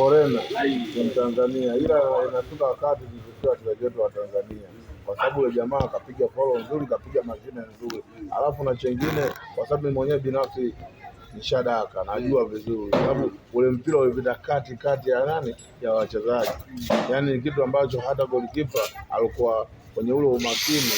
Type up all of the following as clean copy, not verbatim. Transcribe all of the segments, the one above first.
forena ni Mtanzania, ila inafika wakati tusifikia wachezaji wetu wa Tanzania, kwa sababu yule jamaa akapiga follow nzuri, kapiga mashine nzuri, alafu na chengine, kwa sababu mimi mwenyewe binafsi nishadaka, najua vizuri, sababu ule mpira ulipita kati ya nani ya wachezaji, yani kitu ambacho hata golikipa alikuwa kwenye ule umakini,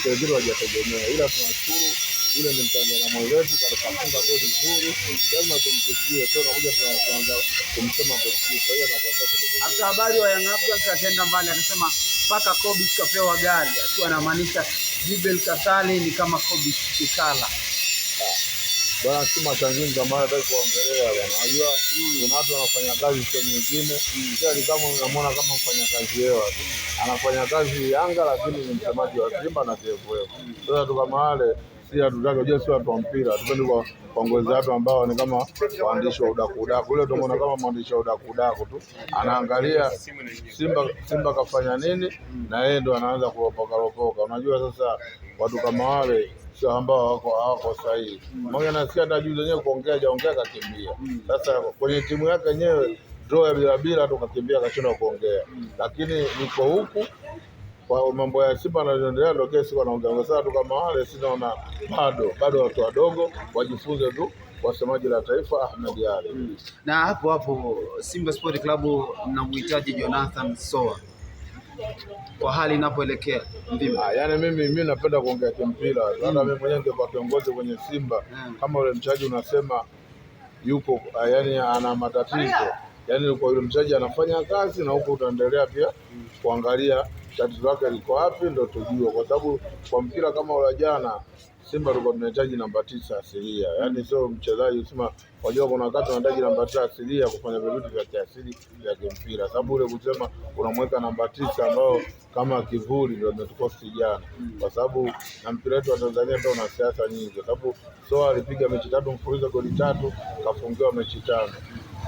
kile kitu hajategemea, ila tunashukuru yule ni Mtanzania mwenzetu, kafunga goli nzuri, lazima tumsikie. Sio nakuja tunaanza kumsema golikipa, hiyo anakuwa. Afisa habari wa Young Africans akaenda mbali akasema mpaka Kobe kapewa gari, akiwa anamaanisha Jibel Kasali ni kama Kobe Kikala. Bwana si matangini kama nataka kuongelea bwana. Unajua kuna watu wanafanya kazi sehemu nyingine, ni kama unamwona kama mfanyakazi yeye anafanya kazi Yanga, lakini ni msemaji wa Simba na TFF. Sasa tu kama wale si hatutaki kujua, si watu wa mpira, tupendi kwa kuongoza watu ambao ni kama waandishi wa udaku. Ule tumeona kama mwandishi wa udaku tu, anaangalia Simba kafanya nini na yeye ndo anaanza kuropoka. Unajua sasa watu kama wale sio ambao hawako sahihi. Mmoja nasikia hata juzi yenyewe kuongea kakimbia. Sasa kwenye timu yake yenyewe draw ya bila tukakimbia kashindwa kuongea. Lakini niko huku kwa mambo ya Simba yanaendelea, ndio kesi wanaongea. Sasa watu kama wale sinaona bado watu wadogo wajifunze tu wasemaji la taifa Ahmed Ally. Na hapo Simba Sport Club mnamhitaji Jonathan Soa kwa hali inapoelekea Mvimba. Yaani mimi napenda kuongea mpira. Hata mimi mwenyewe ningekuwa kiongozi kwenye Simba, kama yule mchezaji unasema yuko yani ana matatizo, yani kwa yule mchezaji anafanya kazi na huko utaendelea pia kuangalia tatizo lake liko wapi, ndio tujue, kwa sababu kwa mpira kama ule jana Simba tulikuwa tunahitaji namba 9 asilia. Yaani sio mchezaji usema wajua kuna wakati unahitaji namba 9 asilia kufanya vitu vya kiasili vya mpira. Sababu ule kusema unamweka namba 9 ambao kama kivuli ndio umetukosti jana. Kwa sababu na mpira wetu wa Tanzania ndio una siasa nyingi. Kwa sababu Soa alipiga mechi 3 mfululizo goli 3, kafungiwa mechi 5.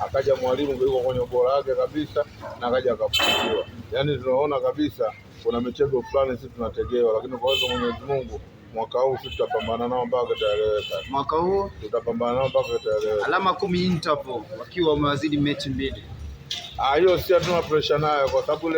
Akaja mwalimu yuko kwenye ubora wake kabisa na akaja akafungiwa. Yaani tunaona kabisa kuna michezo fulani sisi tunategewa, lakini kwa uwezo wa Mwenyezi Mungu mwaka huu sisi tutapambana nao mpaka itaeleweka. Mwaka huu tutapambana nao mpaka itaeleweka. Alama 10 Interpol wakiwa wamewazidi mechi 2. Hiyo si hatuna pressure nayo, kwa sababu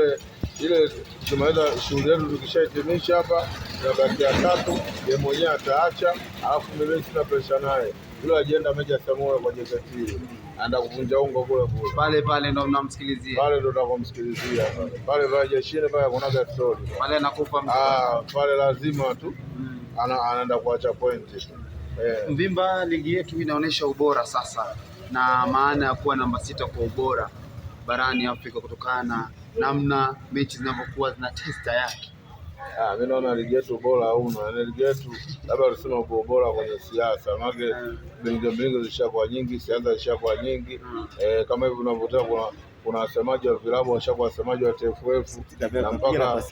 ile tumeweza shughuli yetu tukishahitimisha hapa na baki ya 3 yeye mwenyewe ataacha, alafu mimi sina pressure naye. Yule ajenda mechi ya Samoa kwa JKT anaenda kuvunja ungo kule pale ndo mnamsikilizia pale, ndo tunakomsikilizia pale jeshini pale, kuna story pale anakupa pale lazima tu anaenda kuacha pointi. Mvimba, ligi yetu inaonyesha ubora sasa, na maana ya kuwa namba 6 kwa ubora barani Afrika kutokana na namna mechi zinavyokuwa zina testa yake. Mimi naona ligi yetu bora hauna. Ligi yetu labda tuseme bora kwenye siasa. Maana bingo zishakuwa nyingi, siasa zishakuwa nyingi. Kama hivi unavyotoa kuna wasemaji wa vilabu washakuwa wasemaji wa TFF na mpaka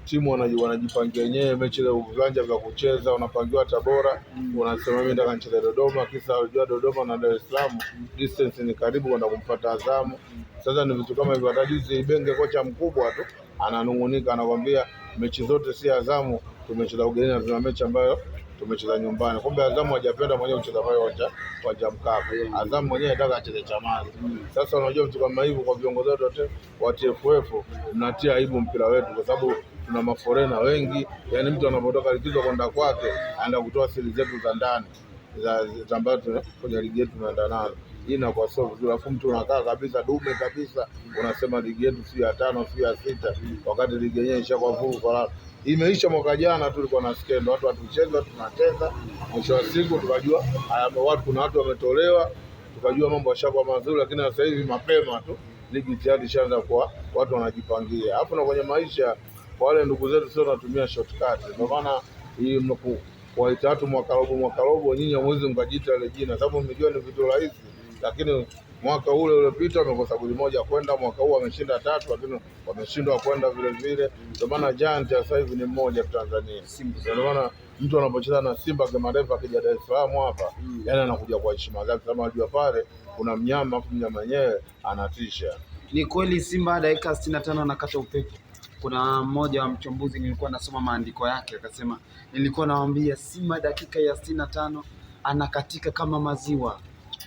timu wanajipangia wenyewe mechi ile viwanja vya kucheza, unapangiwa Tabora, unasema mimi nataka nicheze Dodoma, kisa unajua Dodoma na Dar es Salaam distance ni karibu, kwenda kumfuata Azamu. Sasa ni vitu kama hivyo. Hata juzi Ibenge kocha mkubwa tu ananungunika, anakuambia mechi zote si Azamu tumecheza ugenini na tuna mechi ambayo tumecheza nyumbani. Kumbe Azamu hajapenda mwenyewe kucheza pale uwanja Mkapa. Azamu mwenyewe anataka acheze Chamazi. Sasa unajua vitu kama hivyo kwa viongozi wote wa TFF mnatia aibu mpira wetu, kwa sababu tuna maforena wengi. Yaani mtu anapotoka likizo kwenda kwake anaenda kutoa siri zetu za ndani za ambazo kwenye ligi yetu tunaenda nazo. Hii inakuwa sio vizuri. Alafu mtu unakaa kabisa dume kabisa unasema ligi yetu si ya 5 si ya 6, wakati ligi yenyewe ishakuwa vugu kwa imeisha mwaka jana tu. Tulikuwa na skendo, watu watucheza tunacheza, mwisho wa siku tukajua watu kuna watu wametolewa, tukajua mambo yashakuwa mazuri. Lakini sasa hivi mapema tu ligi tayari ishaanza kwa watu wanajipangia. Hapo na kwenye maisha kwa wale ndugu zetu sio tunatumia shortcut. Ndio maana hii mnakuwaita watu mwaka robo nyinyi hamwezi mkajiita ile jina, sababu mmejua ni vitu rahisi. Lakini mwaka ule uliopita wamekosa goli moja kwenda, mwaka huu wameshinda 3 lakini wameshindwa kwenda vile vile. Ndio maana giant sasa hivi ni mmoja Tanzania. Ndio maana mtu anapocheza na Simba kama Refa akija Dar es Salaam hapa, yani anakuja kwa heshima zake, kama unajua pale kuna mnyama, afu mnyama mwenyewe anatisha. Ni kweli Simba dakika 65 anakata upepo. Kuna mmoja wa mchambuzi nilikuwa nasoma maandiko yake akasema, nilikuwa nawaambia Simba dakika ya 65 anakatika kama maziwa.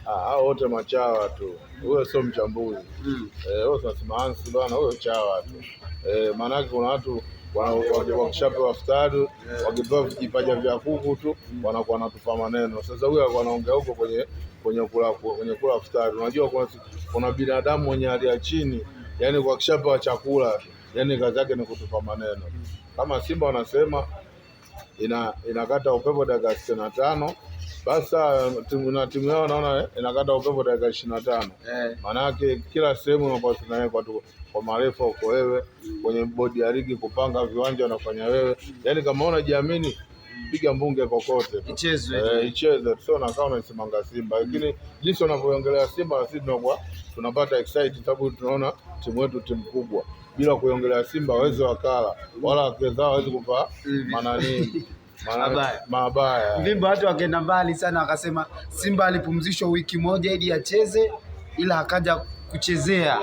hao wote machawa tu. Huyo sio mchambuzi. Huyo tunasema Hansi bwana, huyo chawa tu. Maanake kuna watu wakishapewa futari wakipewa vijipaja vya kuku tu wanakuwa wanatupa maneno. Sasa huyo alikuwa anaongea huko kwenye kula futari. Unajua kuna binadamu mwenye hali ya chini, yani kwa kishapewa chakula, yani kazi yake ni kutupa maneno. Kama Simba wanasema inakata upepo dakika 65, basi timu yao naona inakata upepo dakika 25. Maanake kila sehemu unakuwa tunawekwa tu kwa marefa uko wewe, kwenye bodi ya ligi kupanga viwanja unafanya wewe. Yaani kama unajiamini piga mbunge kokote icheze sio nakaa unasimanga Simba. Lakini jinsi wanavyoongelea Simba sisi tunakuwa tunapata excited sababu tunaona timu yetu timu kubwa. Bila kuiongelea Simba hawezi wakala wala wakezao hawezi kuvaa manani mabaya. Mvimba watu wakaenda mbali sana wakasema Simba alipumzishwa wiki moja ili acheze, ila akaja kuchezea.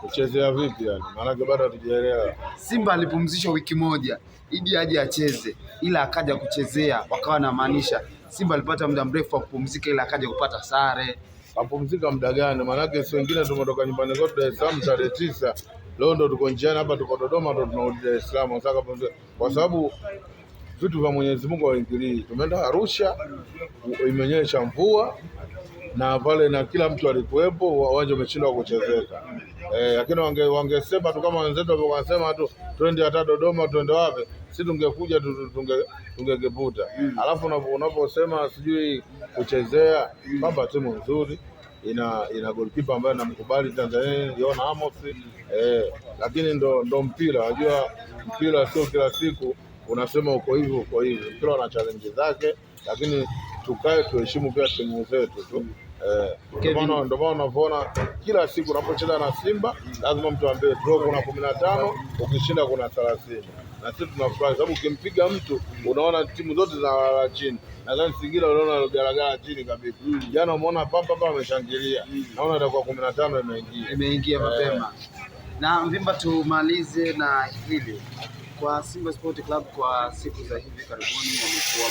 Kuchezea vipi yani? Maana bado hatujaelewa. Simba alipumzishwa wiki moja ili aje acheze, ila akaja kuchezea. Wakawa na maanisha Simba alipata muda mrefu wa kupumzika ila akaja kupata sare. Kapumzika muda gani? Maana si wengine tumetoka nyumbani kwetu Dar es Salaam tarehe 9. Leo ndo tuko njiani hapa, tuko Dodoma, ndo tunarudi Dar es Salaam. Sasa kwa sababu vitu vya Mwenyezi Mungu haingilii. Tumeenda Arusha, imenyesha mvua na pale na kila mtu alikuwepo, uwanja umeshindwa kuchezeka. Lakini wangesema tu kama wenzetu wangesema tu twende hata Dodoma, twende wapi, sisi tungekuja tungegeputa. Alafu unaposema sijui kuchezea, baba timu nzuri ina goalkeeper ambaye namkubali Tanzania, Yona Amos. Lakini ndo mpira, unajua mpira sio kila siku unasema uko hivi. Mpira una challenge zake, lakini tukae tuheshimu pia timu zetu tu. Ndio maana unavyoona kila siku unapocheza na Simba lazima mtu ambie draw kuna 15, ukishinda kuna 30. Na sisi tunafurahi sababu ukimpiga mtu unaona timu zote zinalala chini. Nadhani Singida unaona garagara chini kabisa. Jana umeona Pamba ameshangilia. Naona itakuwa 15 imeingia mapema. Na Mvimba, tumalize na hili kwa Simba Sport Club kwa siku za hivi karibuni wamekuwa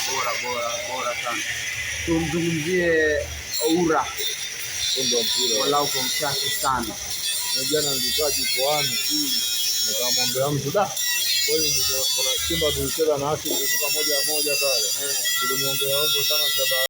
bora sana. Tumzungumzie Oura ndio mpira walau kwa mchache sana. Na jana nilikuwa jukwaani nikamwambia mtu kwa hiyo kuna Simba tulicheza na Asili kutoka 1-1 pale. Tulimwongea sana sababu